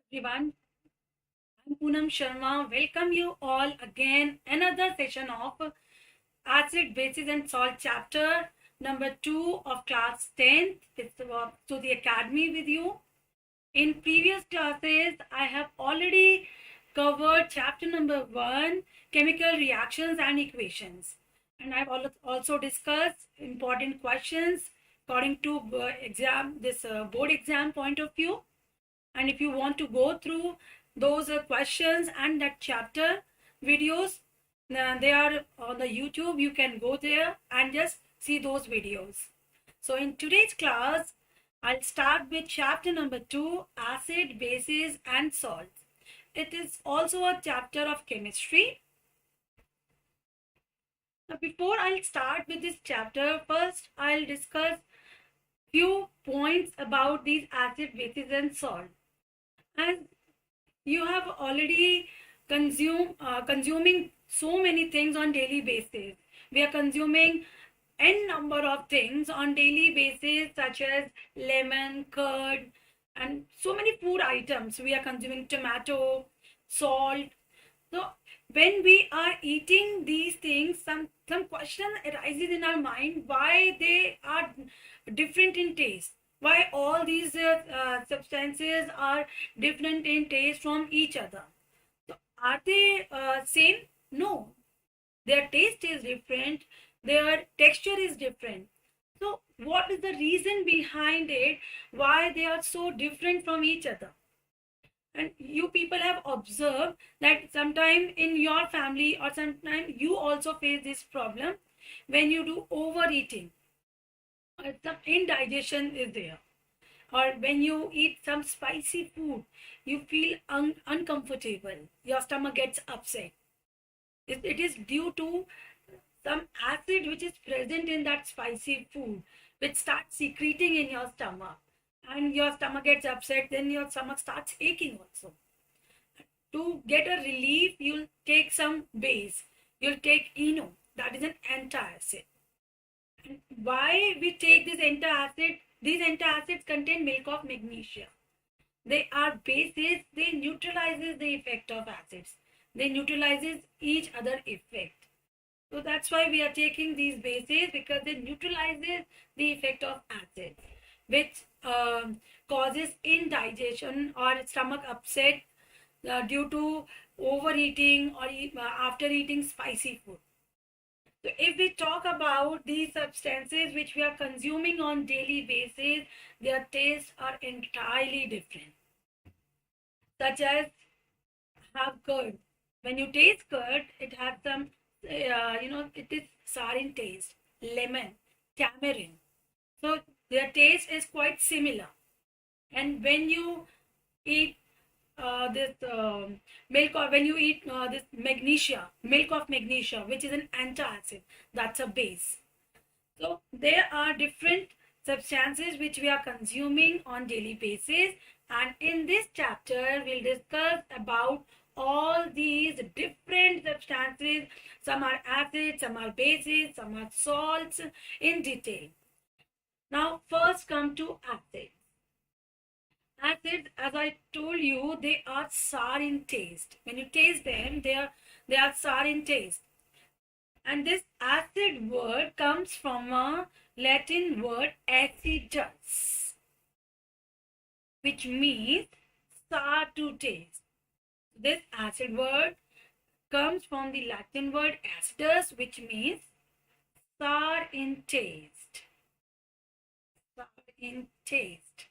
Everyone, I'm Poonam Sharma. Welcome you all again. Another session of Acid, Bases and Salt chapter number 2 of class 10th. It's to the academy with you. In previous classes, I have already covered chapter number 1, chemical reactions and equations. And I've also discussed important questions according to board exam point of view. And if you want to go through those questions and that chapter videos, they are on the YouTube. You can go there and just see those videos. So in today's class, I'll start with chapter number 2, acid, bases and salts. It is also a chapter of chemistry. Now before I'll start with this chapter, first I'll discuss few points about these acid, bases and salt. As you have already consuming so many things on daily basis. We are consuming n number of things on daily basis, such as lemon, curd, and so many food items. We are consuming tomato, salt. So when we are eating these things, some question arises in our mind why they are different in taste. Why all these substances are different in taste from each other. So are they same? No. Their taste is different. Their texture is different. So what is the reason behind it? Why they are so different from each other? And you people have observed that sometime in your family or sometime you also face this problem when you do overeating. Some indigestion is there, or when you eat some spicy food you feel uncomfortable, your stomach gets upset. It is due to some acid which is present in that spicy food, which starts secreting in your stomach, and your stomach gets upset, then your stomach starts aching also. To get a relief, you'll take some base, you'll take eno, that is an antacid. Why we take this antacid? These antacids contain milk of magnesia. They are bases. They neutralizes the effect of acids. They neutralizes each other effect. So that's why we are taking these bases, because they neutralizes the effect of acids, which causes indigestion or stomach upset due to overeating or after eating spicy food. So if we talk about these substances which we are consuming on daily basis, their tastes are entirely different. Such as have curd. When you taste curd, it has some, it is sour in taste. Lemon, tamarind. So their taste is quite similar. And when you eat this milk, or when you eat this magnesia, milk of magnesia, which is an antacid, that's a base. So there are different substances which we are consuming on daily basis, and in this chapter we'll discuss about all these different substances. Some are acids, some are bases, some are salts, in detail. Now first come to acids. Acids, as I told you, they are sour in taste. When you taste them, they are sour in taste. And this acid word comes from a Latin word acidus, which means sour to taste. This acid word comes from the Latin word acidus, which means sour in taste. Sour in taste.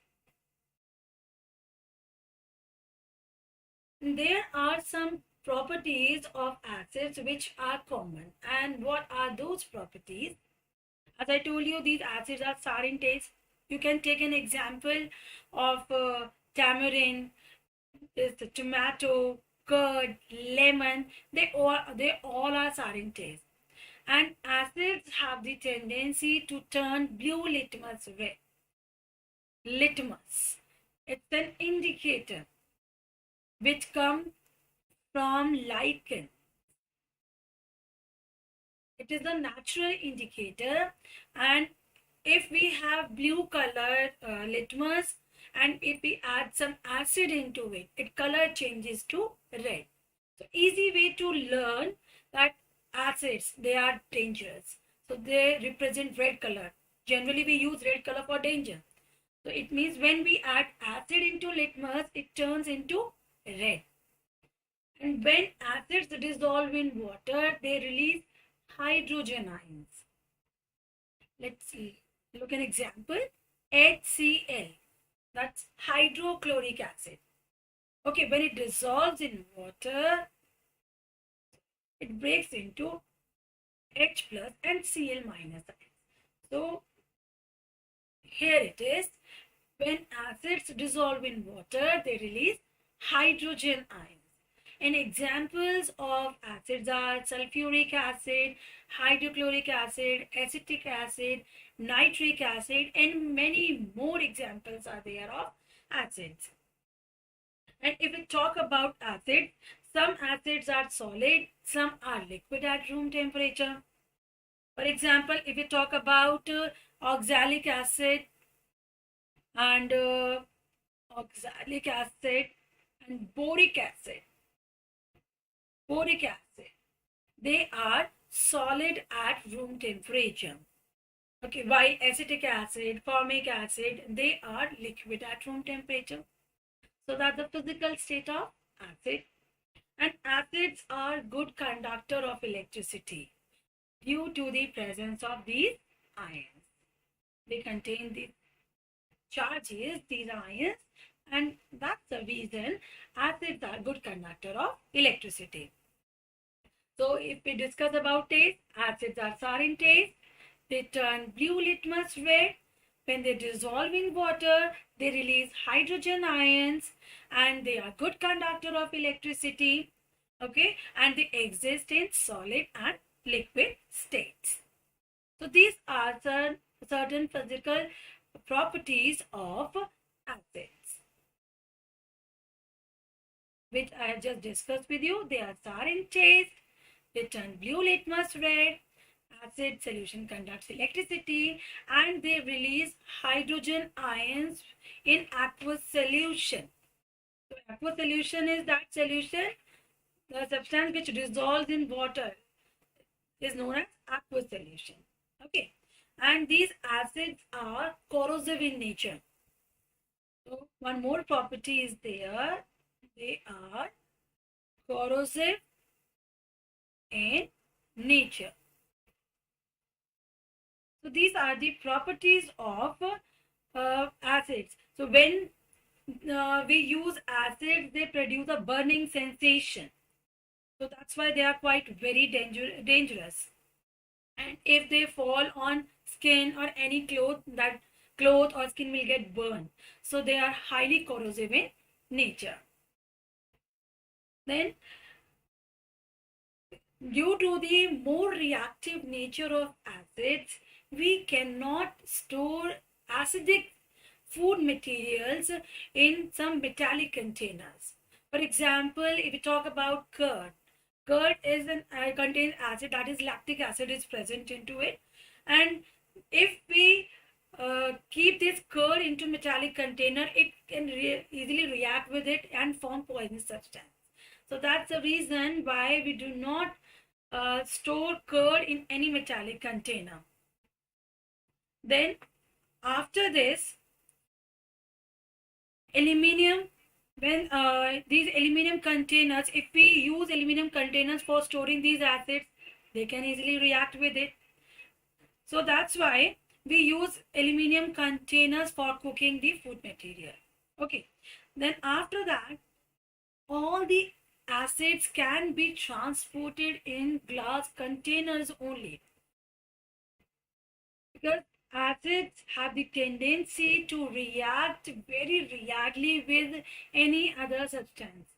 There are some properties of acids which are common. And what are those properties? As I told you, these acids are sour in taste. You can take an example of tamarind, the tomato, curd, lemon. They all are sour in taste. And acids have the tendency to turn blue litmus red. Litmus. It's an indicator which comes from lichen. It is a natural indicator, and if we have blue color litmus and if we add some acid into it, its color changes to red. So easy way to learn that acids, they are dangerous. So they represent red color. Generally we use red color for danger. So it means when we add acid into litmus, it turns into red. And when acids dissolve in water, they release hydrogen ions. Let's see. Look at an example. HCl. That's hydrochloric acid. Okay, when it dissolves in water, it breaks into H plus and Cl minus ions. So here it is. When acids dissolve in water, they release hydrogen ions. And examples of acids are sulfuric acid, hydrochloric acid, acetic acid, nitric acid, and many more examples are there of acids. And if we talk about acids, some acids are solid, some are liquid at room temperature. For example, if we talk about oxalic acid and boric acid, they are solid at room temperature. Okay, while acetic acid, formic acid, they are liquid at room temperature. So that's the physical state of acid. And acids are good conductor of electricity due to the presence of these ions. They contain the charges, these ions, and that's the reason acids are good conductor of electricity. So if we discuss about taste, acids are sour in taste. They turn blue litmus red. When they dissolve in water, they release hydrogen ions and they are good conductor of electricity. Okay, and they exist in solid and liquid states. So these are certain physical properties of acids, which I have just discussed with you. They are sour in taste. They turn blue litmus red. Acid solution conducts electricity and they release hydrogen ions in aqueous solution. So aqueous solution is that solution, the substance which dissolves in water is known as aqueous solution. Okay, and these acids are corrosive in nature. So one more property is there. They are corrosive in nature. So these are the properties of acids. So when we use acids, they produce a burning sensation. So that's why they are quite very dangerous. And if they fall on skin or any cloth, that cloth or skin will get burned. So they are highly corrosive in nature. Then due to the more reactive nature of acids, we cannot store acidic food materials in some metallic containers. For example, if we talk about curd contains acid, that is lactic acid is present into it. And if we keep this curd into metallic container, it can easily react with it and form poisonous substance. So that's the reason why we do not store curd in any metallic container. Then after this, aluminium, when these aluminium containers, if we use aluminium containers for storing these acids, they can easily react with it. So that's why we use aluminium containers for cooking the food material. Okay, then after that, all the acids can be transported in glass containers only, because acids have the tendency to react very reactly with any other substance.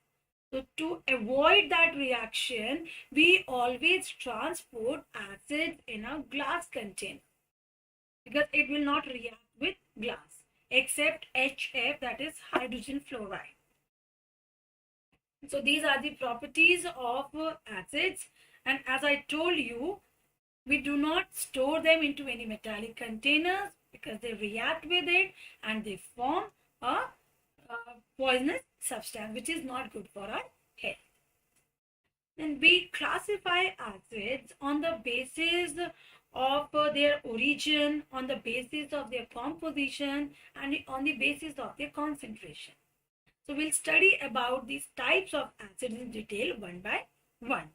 So to avoid that reaction, we always transport acids in a glass container, because it will not react with glass except HF, that is hydrogen fluoride. So these are the properties of acids, and as I told you, we do not store them into any metallic containers because they react with it and they form a poisonous substance which is not good for our health. Then we classify acids on the basis of their origin, on the basis of their composition, and on the basis of their concentration. So we'll study about these types of acids in detail one by one.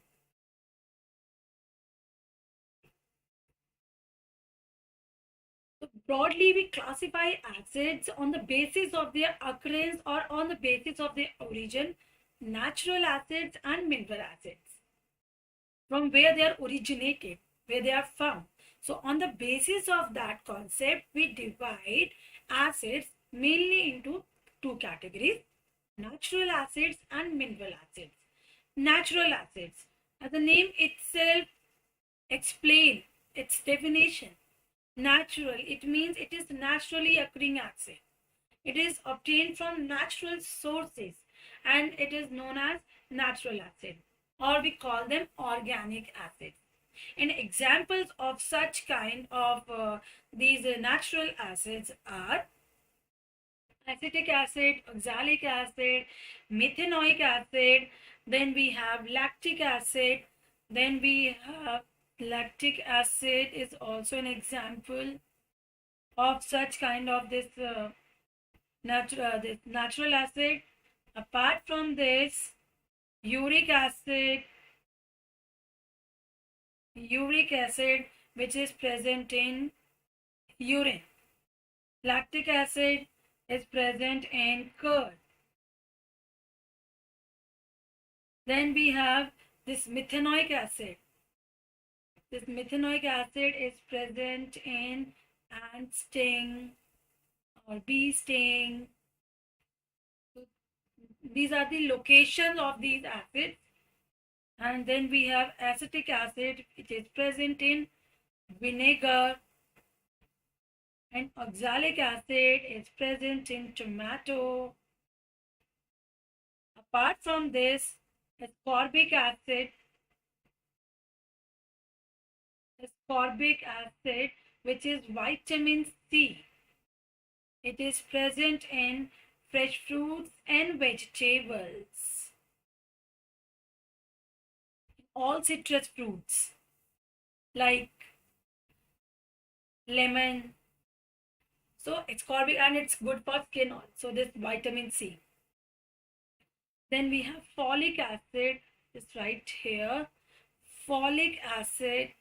So broadly, we classify acids on the basis of their occurrence or on the basis of their origin, natural acids and mineral acids, from where they are originated, where they are found. So on the basis of that concept, we divide acids mainly into two categories: natural acids and mineral acids. Natural acids, as the name itself explains its definition. Natural, it means it is naturally occurring acid. It is obtained from natural sources and it is known as natural acid, or we call them organic acids. And examples of such kind of these natural acids are acetic acid, oxalic acid, methanoic acid, then we have lactic acid, then we have lactic acid is also an example of such kind of this natural acid. Apart from this, uric acid which is present in urine. Lactic acid is present in curd. Then we have this methanoic acid. This methanoic acid is present in ant sting or bee sting. These are the locations of these acids. And then we have acetic acid, which is present in vinegar, and oxalic acid is present in tomato. Apart from this, ascorbic acid, which is vitamin C. It is present in fresh fruits and vegetables, all citrus fruits like lemon. So ascorbic, and it's good for skin also, this vitamin C. Then we have folic acid, just right here. Folic acid,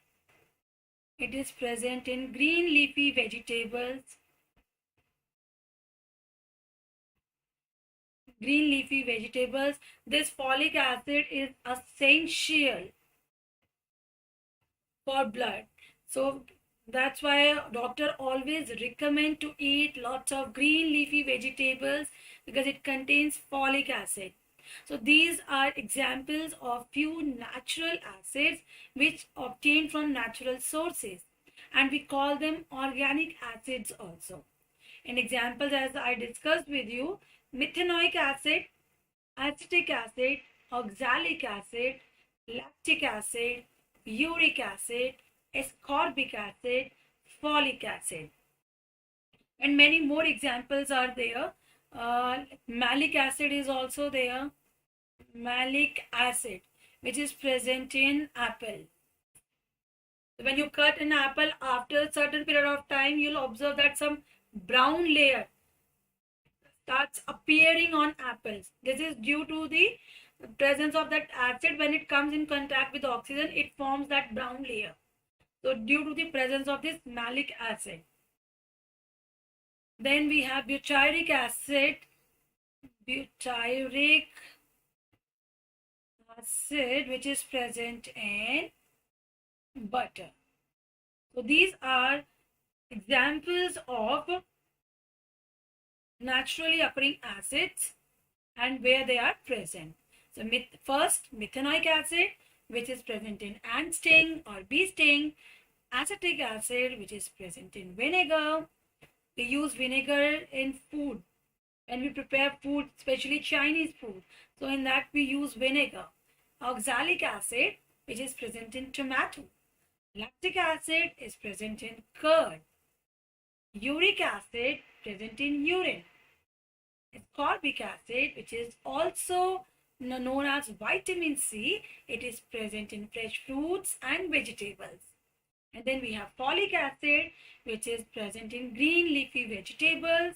it is present in green leafy vegetables. This folic acid is essential for blood. So that's why doctor always recommend to eat lots of green leafy vegetables, because it contains folic acid. So these are examples of few natural acids which obtained from natural sources, and we call them organic acids also. And examples, as I discussed with you: methanoic acid, acetic acid, oxalic acid, lactic acid, uric acid, ascorbic acid, folic acid. And many more examples are there. Malic acid is also there. Malic acid, which is present in apple. When you cut an apple, after a certain period of time, you'll observe that some brown layer starts appearing on apples. This is due to the presence of that acid. When it comes in contact with oxygen, it forms that brown layer. So due to the presence of this malic acid. Then we have butyric acid. Butyric acid, which is present in butter. So these are examples of naturally occurring acids and where they are present. So first, methanoic acid, which is present in ant sting or bee sting. Acetic acid, which is present in vinegar. We use vinegar in food when we prepare food, especially Chinese food. So in that we use vinegar. Oxalic acid, which is present in tomato. Lactic acid is present in curd. Uric acid present in urine. ascorbic acid, which is also known as vitamin C. It is present in fresh fruits and vegetables. And then we have folic acid, which is present in green leafy vegetables,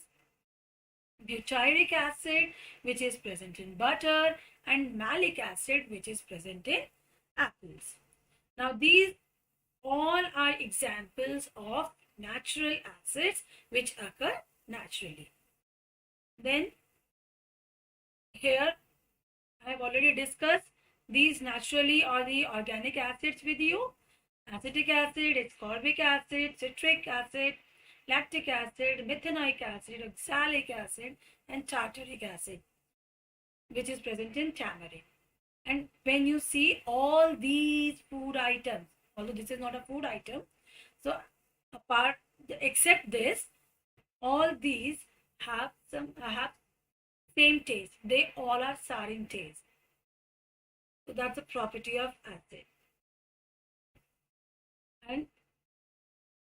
butyric acid, which is present in butter, and malic acid, which is present in apples. Now, these all are examples of natural acids which occur naturally. Then, here I have already discussed these naturally or the organic acids with you. Acetic acid, ascorbic acid, citric acid, lactic acid, methanoic acid, oxalic acid, and tartaric acid, which is present in tamarind. And when you see all these food items, although this is not a food item, so except this, all these have same taste. They all are sarin taste. So that's a property of acid. And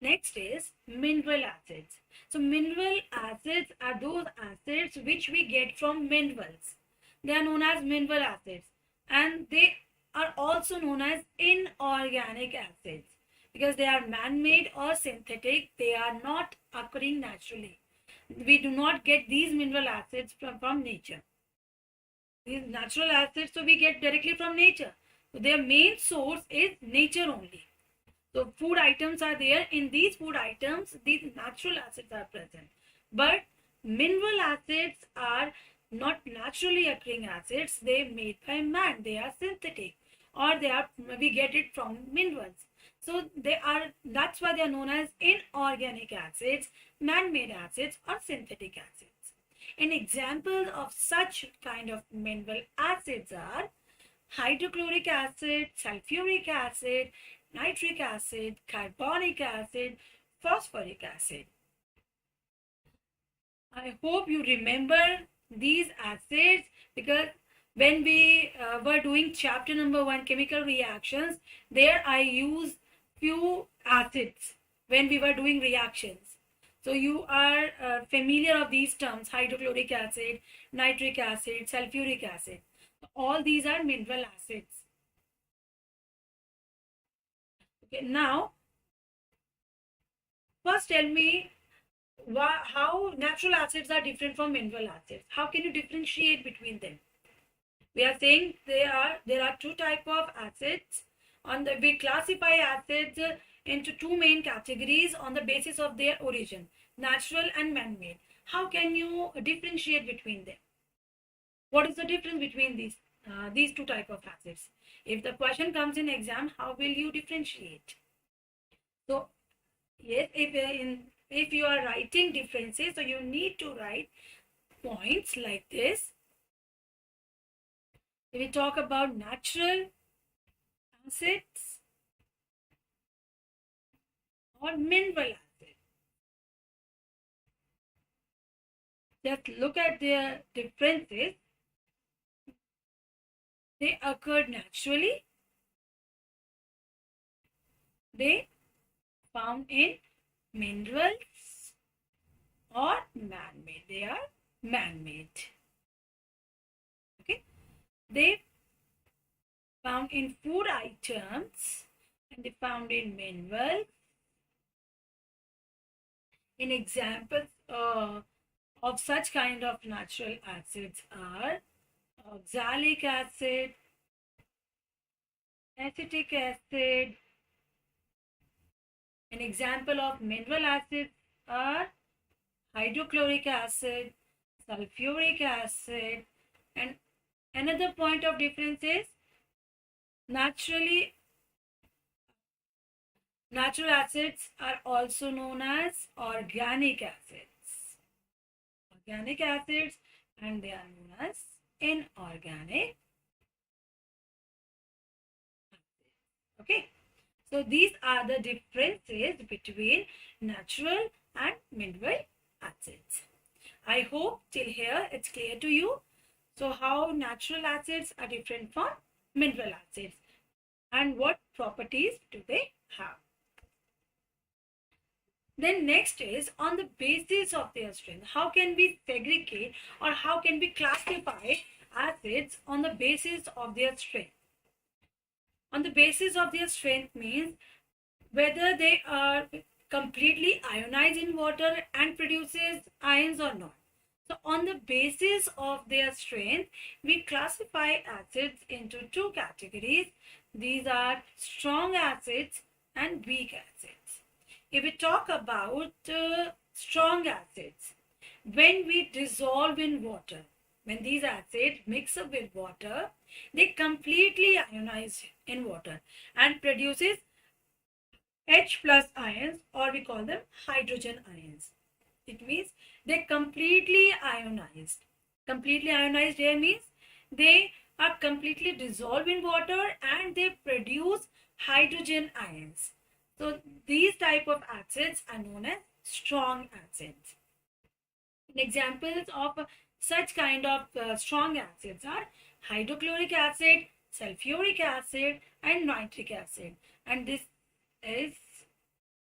next is mineral acids. So mineral acids are those acids which we get from minerals. They are known as mineral acids, and they are also known as inorganic acids because they are man-made or synthetic. They are not occurring naturally. We do not get these mineral acids from nature. These natural acids, so we get directly from nature. So their main source is nature only. So food items are there. In these food items, these natural acids are present. But mineral acids are not naturally occurring acids. They are made by man. They are synthetic, or we get it from minerals. So that's why they are known as inorganic acids, man-made acids, or synthetic acids. An example of such kind of mineral acids are hydrochloric acid, sulfuric acid, nitric acid, carbonic acid, phosphoric acid. I hope you remember these acids because when we were doing chapter number 1, chemical reactions, there I used few acids when we were doing reactions. So you are familiar of these terms: hydrochloric acid, nitric acid, sulfuric acid. All these are mineral acids. Okay, now first tell me how natural acids are different from mineral acids. How can you differentiate between them? We are saying there are two types of acids. We classify acids into two main categories on the basis of their origin: natural and man-made. How can you differentiate between them? What is the difference between these two types of acids? If the question comes in exam, how will you differentiate? So yes, if you are writing differences, so you need to write points like this. If we talk about natural acids or mineral acids, just look at their differences. They occurred naturally. They found in minerals or man-made. They are man-made. Okay. They found in food items and they found in minerals. In examples of such kind of natural acids are oxalic acid, acetic acid. An example of mineral acids are hydrochloric acid, sulfuric acid, and another point of difference is natural acids are also known as organic acids. Organic acids, and they are known as inorganic acids. Okay. So these are the differences between natural and mineral acids. I hope till here it's clear to you. So how natural acids are different from mineral acids and what properties do they have. Then next is on the basis of their strength. How can we segregate or how can we classify acids on the basis of their strength? On the basis of their strength means whether they are completely ionized in water and produces ions or not. So on the basis of their strength, we classify acids into two categories. These are strong acids and weak acids. If we talk about strong acids, when we dissolve in water, when these acids mix up with water, they completely ionize in water and produces H plus ions, or we call them hydrogen ions. It means they completely ionized. Completely ionized here means they are completely dissolved in water and they produce hydrogen ions. So these type of acids are known as strong acids. Examples of such kind of strong acids are hydrochloric acid, sulfuric acid, and nitric acid. And this is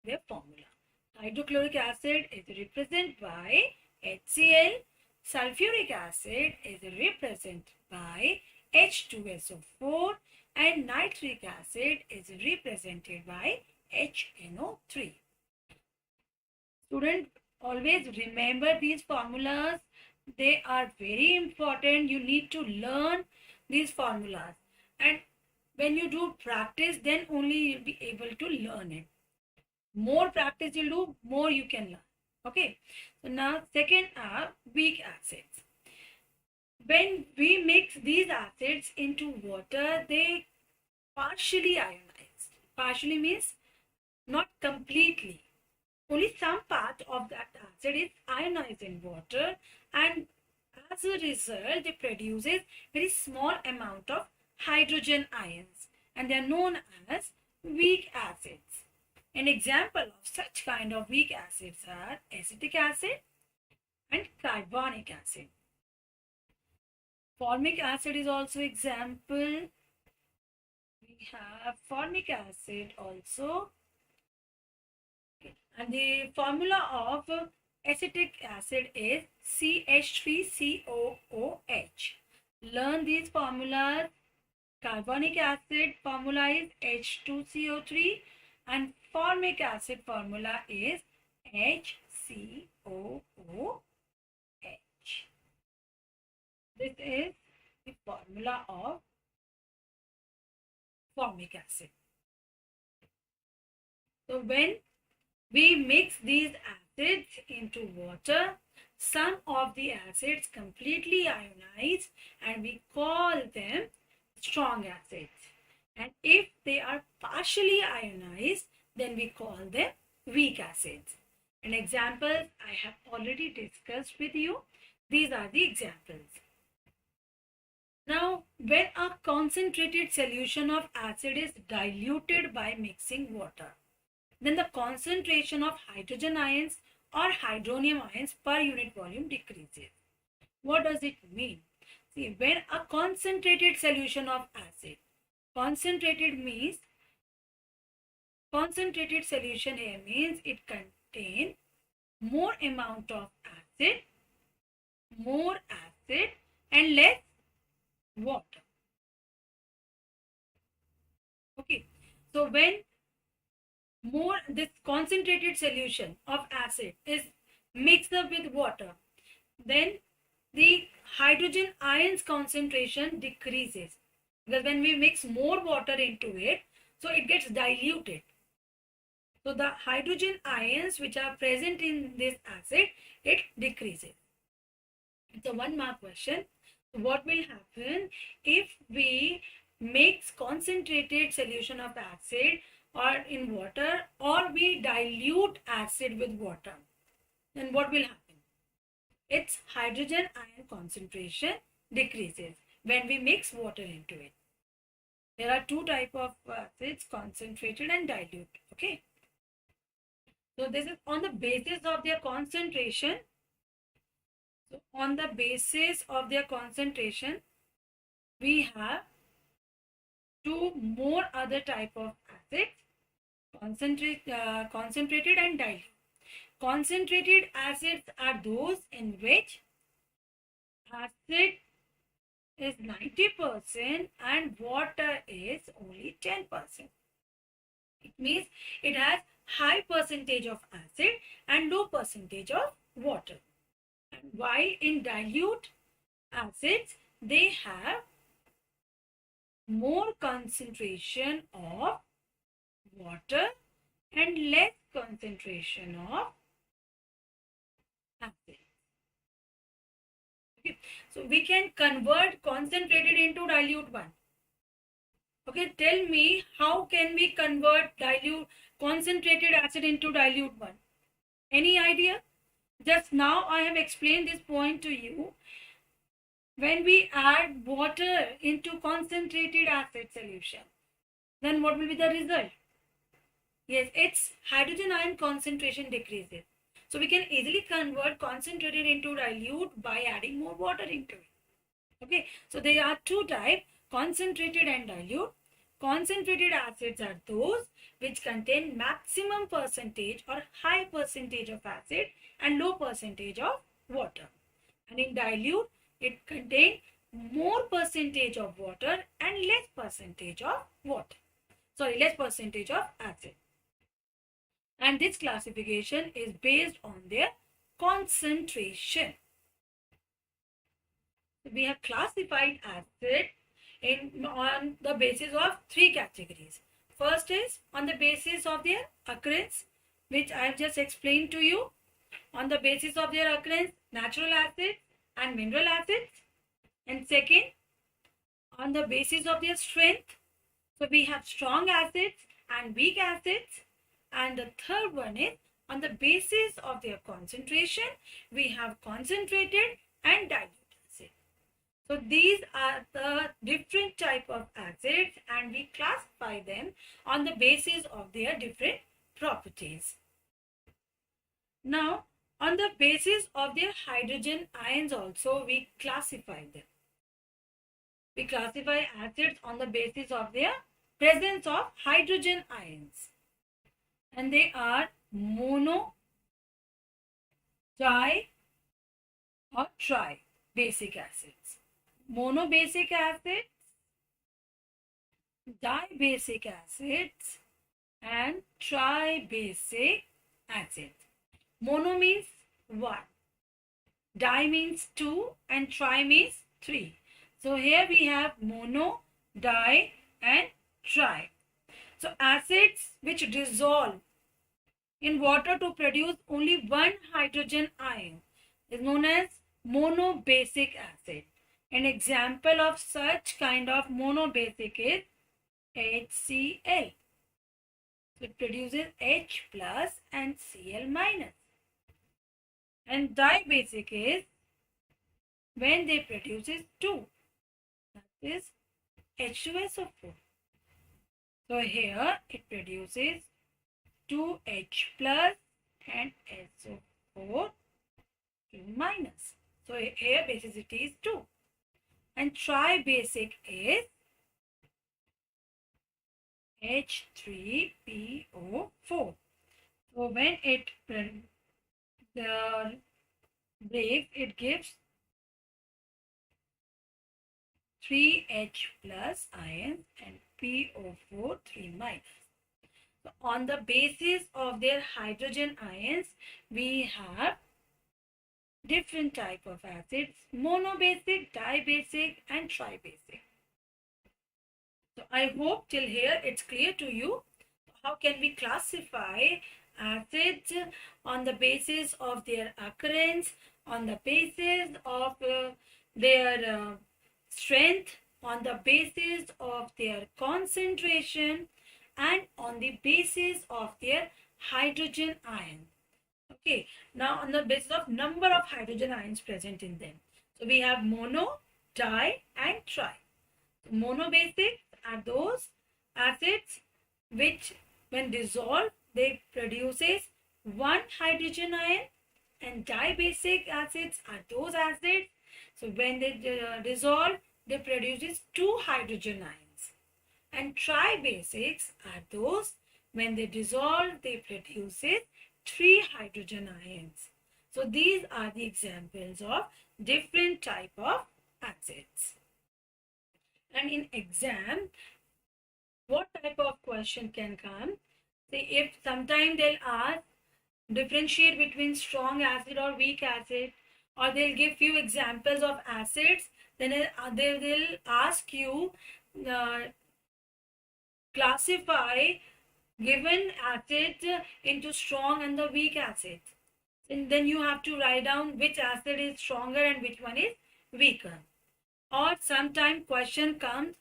their formula. Hydrochloric acid is represented by HCl, sulfuric acid is represented by H2SO4, and nitric acid is represented by HNO3. Students, always remember these formulas. They are very important. You need to learn these formulas. And when you do practice, then only you'll be able to learn it. More practice you'll do, more you can learn. Okay. So now second are weak acids. When we mix these acids into water, they partially ionized. Partially means not completely. Only some part of that acid is ionized in water, and as a result, they produces very small amount of hydrogen ions, and they are known as weak acids. An example of such kind of weak acids are acetic acid and carbonic acid. Formic acid is also example. We have formic acid also. And the formula of acetic acid is CH3COOH. Learn these formulas. Carbonic acid formula is H2CO3 and formic acid formula is HCOOH. This is the formula of formic acid. So when we mix these acids into water, some of the acids completely ionize and we call them strong acids. And if they are partially ionized, then we call them weak acids. And examples I have already discussed with you. These are the examples. Now, when a concentrated solution of acid is diluted by mixing water, then the concentration of hydrogen ions or hydronium ions per unit volume decreases. What does it mean? See, when a concentrated solution of acid, concentrated solution here means it contains more amount of acid and less water. Okay, so when this concentrated solution of acid is mixed up with water, then the hydrogen ions concentration decreases, because when we mix more water into it, so it gets diluted. So the hydrogen ions which are present in this acid, it decreases. It's a 1 mark question. What will happen if we mix concentrated solution of acid or in water, or we dilute acid with water? Then what will happen? Its hydrogen ion concentration decreases when we mix water into it. There are two types of acids, concentrated and dilute. Okay. So this is on the basis of their concentration. So on the basis of their concentration, we have two more other type of acids, concentrated and dilute. Concentrated acids are those in which acid is 90% and water is only 10%. It means it has high percentage of acid and low percentage of water. And while in dilute acids, they have more concentration of water and less concentration of acid. Okay. So we can convert concentrated into dilute one. Okay, tell me, how can we convert dilute concentrated acid into dilute one? Any idea? Just now I have explained this point to you. When we add water into concentrated acid solution, then what will be the result? Yes, its hydrogen ion concentration decreases. So we can easily convert concentrated into dilute by adding more water into it. Okay, so there are two types, concentrated and dilute. Concentrated acids are those which contain maximum percentage or high percentage of acid and low percentage of water. And in dilute, it contains more percentage of water and less percentage of water. Sorry, less percentage of acid. And this classification is based on their concentration. We have classified acid on the basis of three categories. First is on the basis of their occurrence, which I have just explained to you. On the basis of their occurrence, natural acids and mineral acids. And second, on the basis of their strength. So we have strong acids and weak acids. And the third one is on the basis of their concentration, we have concentrated and dilute acid. So these are the different type of acids and we classify them on the basis of their different properties. Now, on the basis of their hydrogen ions also we classify them. We classify acids on the basis of their presence of hydrogen ions. And they are mono, di or tri basic acids. Monobasic acids, dibasic acids and tribasic acids. Mono means 1, di means 2 and tri means 3. So here we have mono, di and tri. So acids which dissolve in water to produce only one hydrogen ion is known as monobasic acid. An example of such kind of monobasic is HCl. So it produces H plus and Cl minus. And dibasic is when they produces 2. That is H2SO4. So here it produces 2H plus and SO4 2 minus. So here basicity is 2. And tribasic is H3PO4. So when it breaks, it gives 3H plus ions and PO4 3 minus. So on the basis of their hydrogen ions, we have different type of acids, monobasic, dibasic and tribasic. So I hope till here it's clear to you. How can we classify acids on the basis of their occurrence, on the basis of their strength, on the basis of their concentration and on the basis of their hydrogen ion. Okay, now on the basis of number of hydrogen ions present in them. So we have mono, di and tri. Monobasic are those acids which when dissolved they produces one hydrogen ion, and dibasic acids are those acids so when they dissolve they produces 2 hydrogen ions, and tribasics are those when they dissolve they produces 3 hydrogen ions. So these are the examples of different type of acids. And in exam, what type of question can come? See, if sometime they'll ask differentiate between strong acid or weak acid, or they'll give few examples of acids, then they will ask you classify given acids into strong and the weak acids. And then you have to write down which acid is stronger and which one is weaker. Or sometime question comes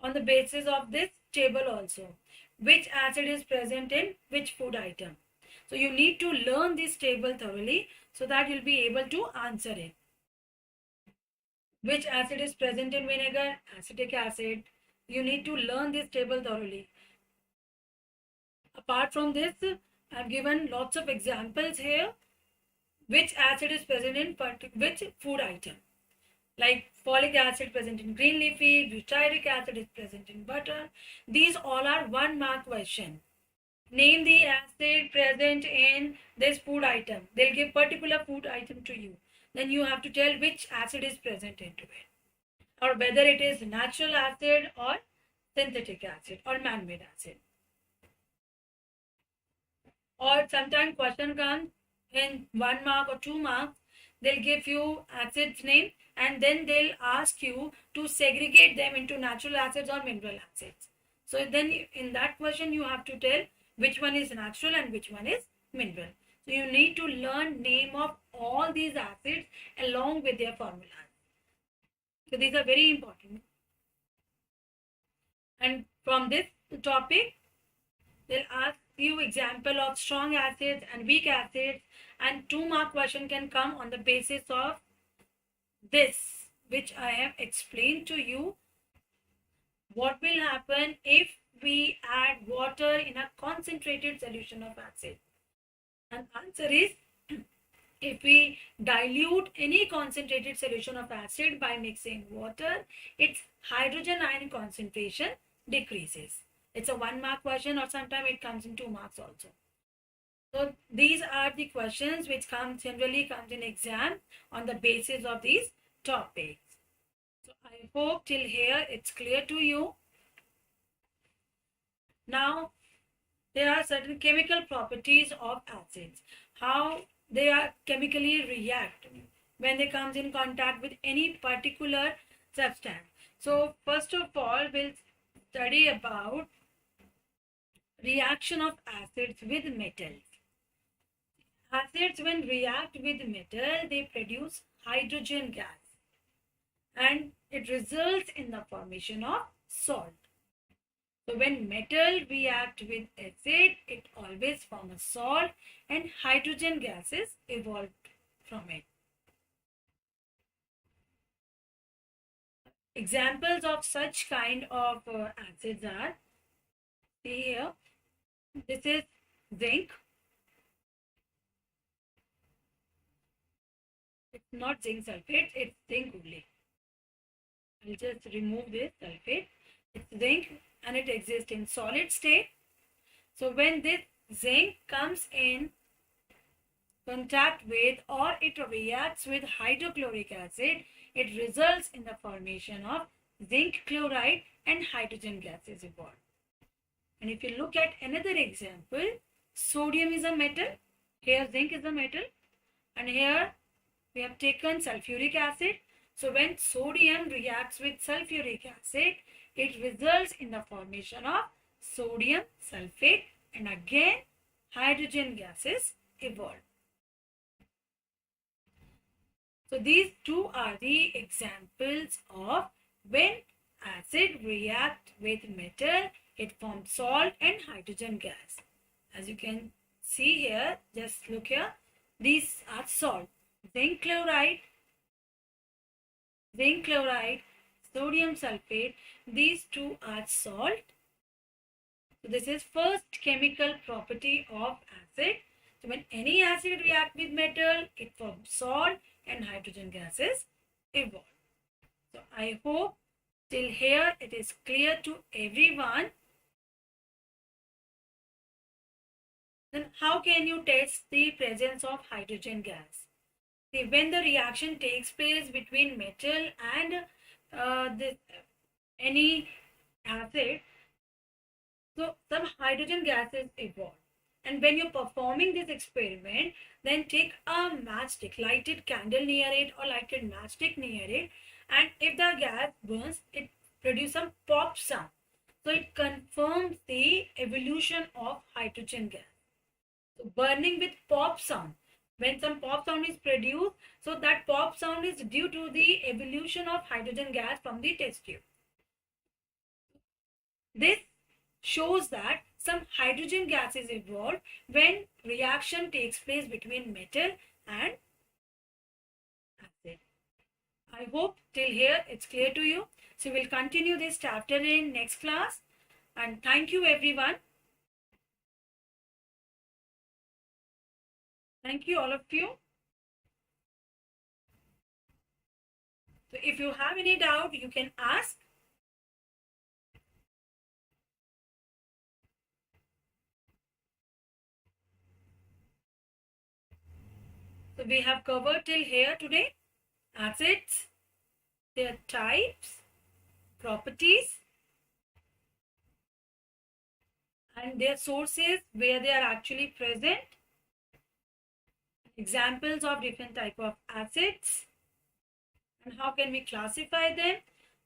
on the basis of this table also. Which acid is present in which food item? So you need to learn this table thoroughly so that you'll be able to answer it. Which acid is present in vinegar? Acetic acid. You need to learn this table thoroughly. Apart from this, I've given lots of examples here. Which acid is present in which food item? Like folic acid present in green leafy, butyric acid is present in butter. These all are 1 mark question. Name the acid present in this food item. They'll give particular food item to you. Then you have to tell which acid is present into it. Or whether it is natural acid or synthetic acid or man-made acid. Or sometimes question comes in 1 mark or 2 marks. They'll give you acids name and then they'll ask you to segregate them into natural acids or mineral acids. So then in that question you have to tell which one is natural and which one is mineral. So you need to learn name of all these acids along with their formulas. So these are very important. And from this topic, they'll ask you example of strong acids and weak acids, and 2 mark question can come on the basis of this, which I have explained to you. What will happen if we add water in a concentrated solution of acid? And answer is, if we dilute any concentrated solution of acid by mixing water, its hydrogen ion concentration decreases. It's a 1 mark question, or sometimes it comes in 2 marks also. So these are the questions which generally comes in exam on the basis of these topics. So I hope till here it's clear to you. Now there are certain chemical properties of acids. How they are chemically react when they comes in contact with any particular substance. So first of all, we'll study about reaction of acids with metals. Acids, when react with metal, they produce hydrogen gas and it results in the formation of salt. So when metal react with acid, it always forms a salt and hydrogen gases evolved from it. Examples of such kind of acids are, see here, this is zinc. It's not zinc sulfate, it's zinc only. I'll just remove this sulfate. It's zinc and it exists in solid state. So when this zinc comes in contact with or it reacts with hydrochloric acid, it results in the formation of zinc chloride and hydrogen gases evolved. And if you look at another example, sodium is a metal, here zinc is a metal, and here we have taken sulfuric acid. So when sodium reacts with sulfuric acid, it results in the formation of sodium sulfate and again hydrogen gases evolved. So these two are the examples of when acid react with metal, it forms salt and hydrogen gas. As you can see here, just look here, these are salt. Zinc chloride, sodium sulfate, these two are salt. So this is first chemical property of acid. So when any acid react with metal, it forms salt and hydrogen gases evolve. So I hope till here it is clear to everyone. Then how can you test the presence of hydrogen gas? See, when the reaction takes place between metal and any acid, so some hydrogen gases evolve. And when you're performing this experiment, then take a matchstick, lighted candle near it or lighted matchstick near it, and if the gas burns, it produces some pop sound. So it confirms the evolution of hydrogen gas. So burning with pop sound. When some pop sound is produced, so that pop sound is due to the evolution of hydrogen gas from the test tube. This shows that some hydrogen gas is evolved when reaction takes place between metal and acid. I hope till here it's clear to you. So we'll continue this chapter in next class. And thank you everyone. Thank you all of you. So if you have any doubt, you can ask. So we have covered till here today acids, their types, properties, and their sources where they are actually present, examples of different type of acids, and how can we classify them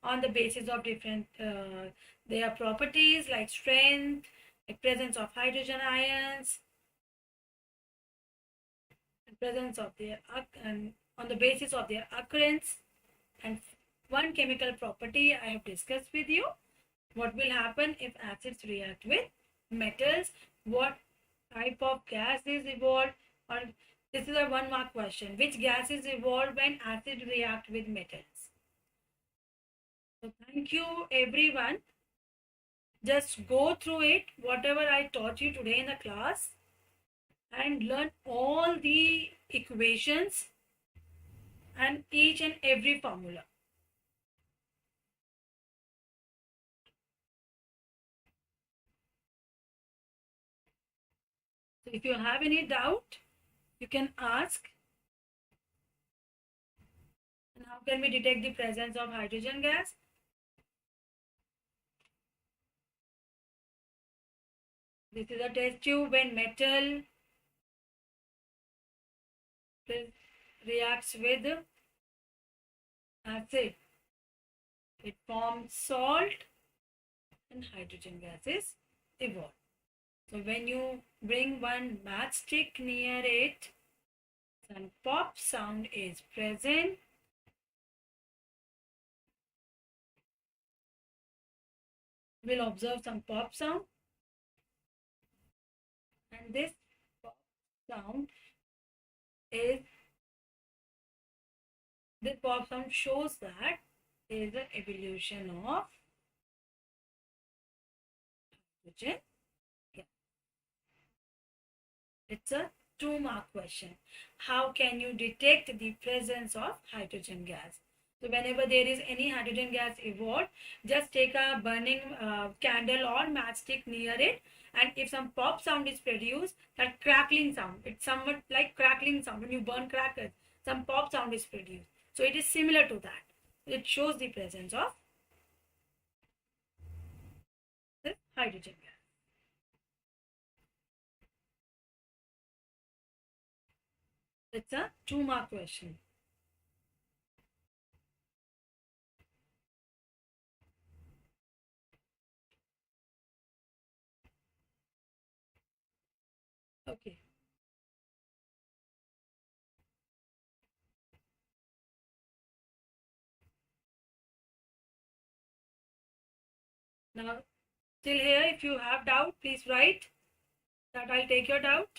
on the basis of different their properties like strength, like presence of hydrogen ions, presence of their and on the basis of their occurrence. And one chemical property I have discussed with you, what will happen if acids react with metals, what type of gas is evolved, or this is a 1 mark question, which gas is evolved when acid react with metals. So thank you everyone. Just go through it, whatever I taught you today in the class, and learn all the equations and each and every formula. So if you have any doubt, you can ask. And how can we detect the presence of hydrogen gas? This is a test tube when metal reacts with acid. It forms salt and hydrogen gases evolve. So when you bring one matchstick near it, some pop sound is present. We'll observe some pop sound. And this pop sound is, this pop sound shows that there is an evolution of hydrogen gas. It's a 2 mark question. How can you detect the presence of hydrogen gas? So whenever there is any hydrogen gas evolved, just take a burning candle or matchstick near it, and if some pop sound is produced, that crackling sound, it's somewhat like crackling sound when you burn crackers, some pop sound is produced. So it is similar to that. It shows the presence of the hydrogen gas. It's a 2 mark question. Okay. Now, till here, if you have doubt, please write that I'll take your doubt.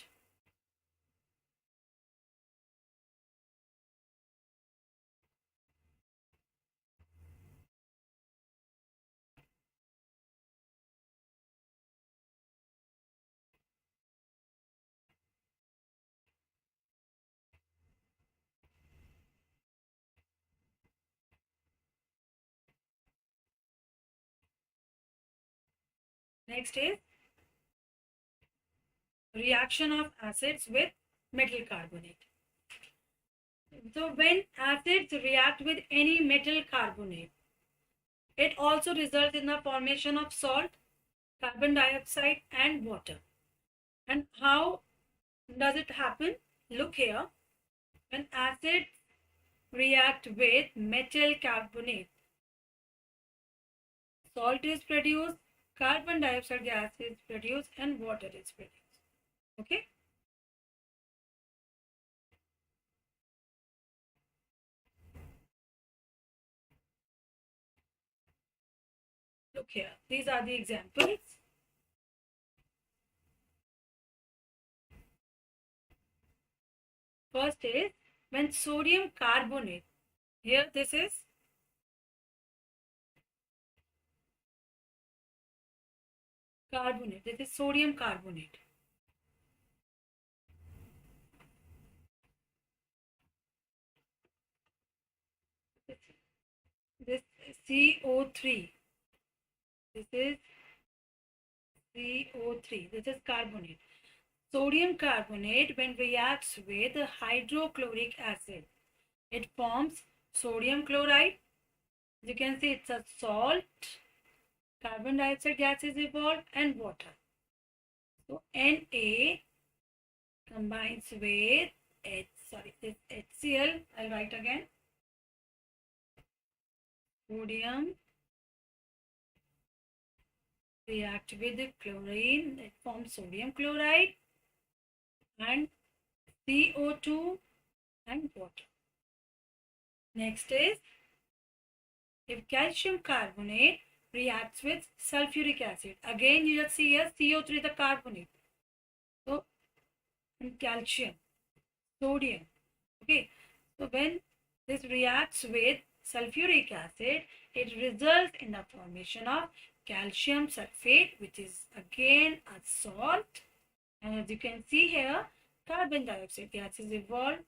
Next is reaction of acids with metal carbonate. So when acids react with any metal carbonate, it also results in the formation of salt, carbon dioxide and water. And how does it happen? Look here. When acids react with metal carbonate, salt is produced, carbon dioxide gas is produced and water is produced. Okay. Look here. These are the examples. First is when sodium carbonate. Here this is carbonate. This is sodium carbonate. This is CO3. This is CO3. This is carbonate. Sodium carbonate, when reacts with hydrochloric acid, it forms sodium chloride. You can see it's a salt, carbon dioxide gas is evolved and water. So Na combines with this HCl. I'll write again. Sodium react with the chlorine, it forms sodium chloride and CO2 and water. Next is if calcium carbonate reacts with sulfuric acid. Again you just see here CO3 the carbonate. So and calcium, sodium. Okay. So when this reacts with sulfuric acid, it results in the formation of calcium sulfate, which is again a salt. And as you can see here, carbon dioxide gas is evolved